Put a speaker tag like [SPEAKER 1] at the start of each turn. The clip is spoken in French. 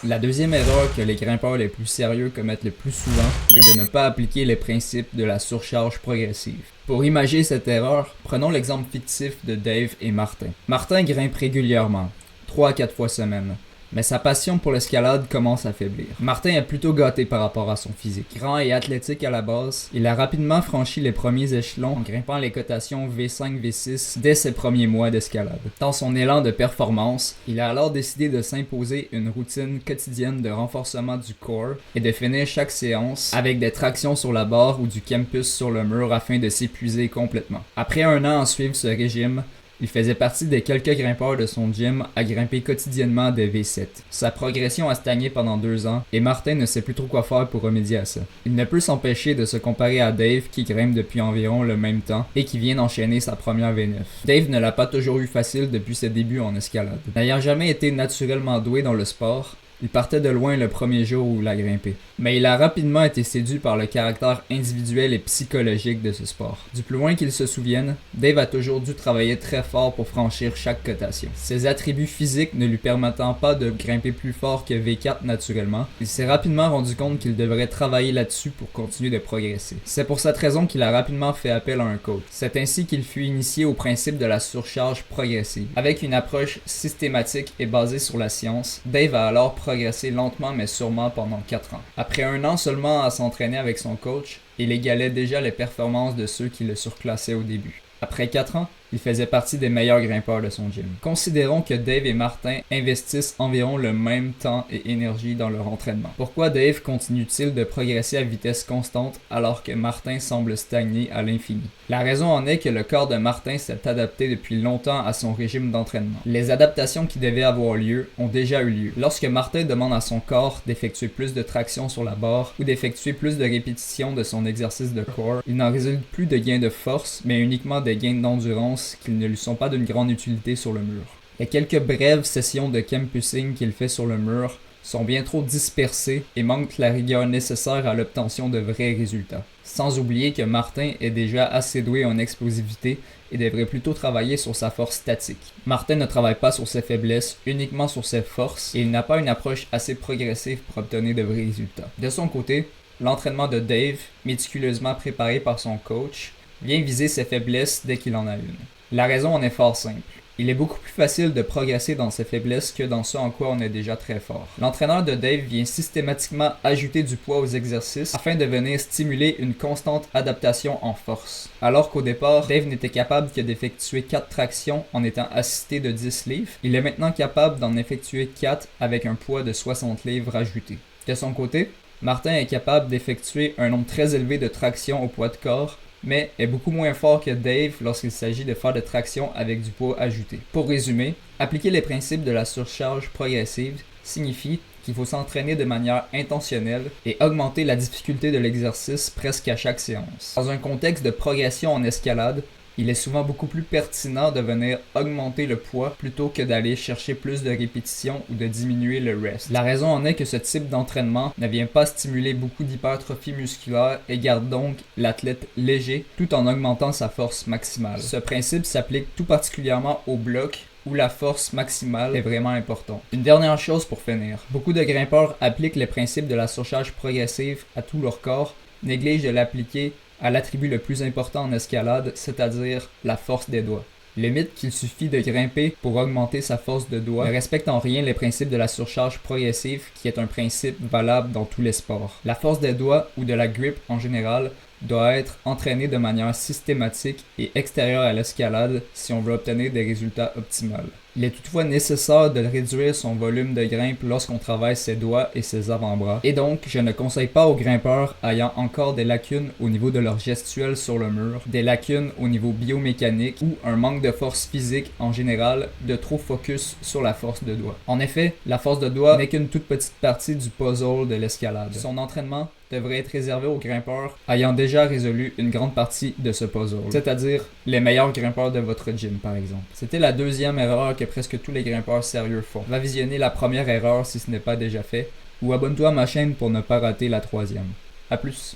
[SPEAKER 1] La deuxième erreur que les grimpeurs les plus sérieux commettent le plus souvent est de ne pas appliquer les principes de la surcharge progressive. Pour imager cette erreur, prenons l'exemple fictif de Dave et Martin. Martin grimpe régulièrement, 3 à 4 fois semaine, mais sa passion pour l'escalade commence à faiblir. Martin est plutôt gâté par rapport à son physique. Grand et athlétique à la base, il a rapidement franchi les premiers échelons en grimpant les cotations V5-V6 dès ses premiers mois d'escalade. Dans son élan de performance, il a alors décidé de s'imposer une routine quotidienne de renforcement du corps et de finir chaque séance avec des tractions sur la barre ou du campus sur le mur afin de s'épuiser complètement. Après un an à suivre ce régime, il faisait partie des quelques grimpeurs de son gym à grimper quotidiennement des V7. Sa progression a stagné pendant 2 ans et Martin ne sait plus trop quoi faire pour remédier à ça. Il ne peut s'empêcher de se comparer à Dave qui grimpe depuis environ le même temps et qui vient d'enchaîner sa première V9. Dave ne l'a pas toujours eu facile depuis ses débuts en escalade. N'ayant jamais été naturellement doué dans le sport, il partait de loin le premier jour où il a grimpé. Mais il a rapidement été séduit par le caractère individuel et psychologique de ce sport. Du plus loin qu'il se souvienne, Dave a toujours dû travailler très fort pour franchir chaque cotation. Ses attributs physiques ne lui permettant pas de grimper plus fort que V4 naturellement, il s'est rapidement rendu compte qu'il devrait travailler là-dessus pour continuer de progresser. C'est pour cette raison qu'il a rapidement fait appel à un coach. C'est ainsi qu'il fut initié au principe de la surcharge progressive. Avec une approche systématique et basée sur la science, Dave a alors progressé lentement mais sûrement pendant 4 ans. Après 1 an seulement à s'entraîner avec son coach, il égalait déjà les performances de ceux qui le surclassaient au début. Après 4 ans, il faisait partie des meilleurs grimpeurs de son gym. Considérons que Dave et Martin investissent environ le même temps et énergie dans leur entraînement. Pourquoi Dave continue-t-il de progresser à vitesse constante alors que Martin semble stagner à l'infini? La raison en est que le corps de Martin s'est adapté depuis longtemps à son régime d'entraînement. Les adaptations qui devaient avoir lieu ont déjà eu lieu. Lorsque Martin demande à son corps d'effectuer plus de traction sur la barre ou d'effectuer plus de répétitions de son exercice de core, il n'en résulte plus de gains de force, mais uniquement des gains d'endurance qui ne lui sont pas d'une grande utilité sur le mur. Les quelques brèves sessions de campusing qu'il fait sur le mur sont bien trop dispersées et manquent la rigueur nécessaire à l'obtention de vrais résultats. Sans oublier que Martin est déjà assez doué en explosivité et devrait plutôt travailler sur sa force statique. Martin ne travaille pas sur ses faiblesses, uniquement sur ses forces, et il n'a pas une approche assez progressive pour obtenir de vrais résultats. De son côté, l'entraînement de Dave, méticuleusement préparé par son coach, vient viser ses faiblesses dès qu'il en a une. La raison en est fort simple. Il est beaucoup plus facile de progresser dans ses faiblesses que dans ce en quoi on est déjà très fort. L'entraîneur de Dave vient systématiquement ajouter du poids aux exercices afin de venir stimuler une constante adaptation en force. Alors qu'au départ, Dave n'était capable que d'effectuer 4 tractions en étant assisté de 10 livres, il est maintenant capable d'en effectuer 4 avec un poids de 60 livres ajouté. De son côté, Martin est capable d'effectuer un nombre très élevé de tractions au poids de corps, mais est beaucoup moins fort que Dave lorsqu'il s'agit de faire des tractions avec du poids ajouté. Pour résumer, appliquer les principes de la surcharge progressive signifie qu'il faut s'entraîner de manière intentionnelle et augmenter la difficulté de l'exercice presque à chaque séance. Dans un contexte de progression en escalade, il est souvent beaucoup plus pertinent de venir augmenter le poids plutôt que d'aller chercher plus de répétitions ou de diminuer le rest. La raison en est que ce type d'entraînement ne vient pas stimuler beaucoup d'hypertrophie musculaire et garde donc l'athlète léger tout en augmentant sa force maximale. Ce principe s'applique tout particulièrement au bloc où la force maximale est vraiment importante. Une dernière chose pour finir. Beaucoup de grimpeurs appliquent les principes de la surcharge progressive à tout leur corps, négligent de l'appliquer à l'attribut le plus important en escalade, c'est-à-dire la force des doigts. Le mythe qu'il suffit de grimper pour augmenter sa force de doigt ne respecte en rien les principes de la surcharge progressive qui est un principe valable dans tous les sports. La force des doigts ou de la grip en général doit être entraînée de manière systématique et extérieure à l'escalade si on veut obtenir des résultats optimaux. Il est toutefois nécessaire de réduire son volume de grimpe lorsqu'on travaille ses doigts et ses avant-bras, et donc je ne conseille pas aux grimpeurs ayant encore des lacunes au niveau de leur gestuelle sur le mur, des lacunes au niveau biomécanique ou un manque de force physique en général de trop focus sur la force de doigt. En effet, la force de doigt n'est qu'une toute petite partie du puzzle de l'escalade. Son entraînement devrait être réservé aux grimpeurs ayant déjà résolu une grande partie de ce puzzle, c'est-à-dire les meilleurs grimpeurs de votre gym par exemple. C'était la deuxième erreur que presque tous les grimpeurs sérieux font. Va visionner la première erreur si ce n'est pas déjà fait, ou abonne-toi à ma chaîne pour ne pas rater la troisième. A plus!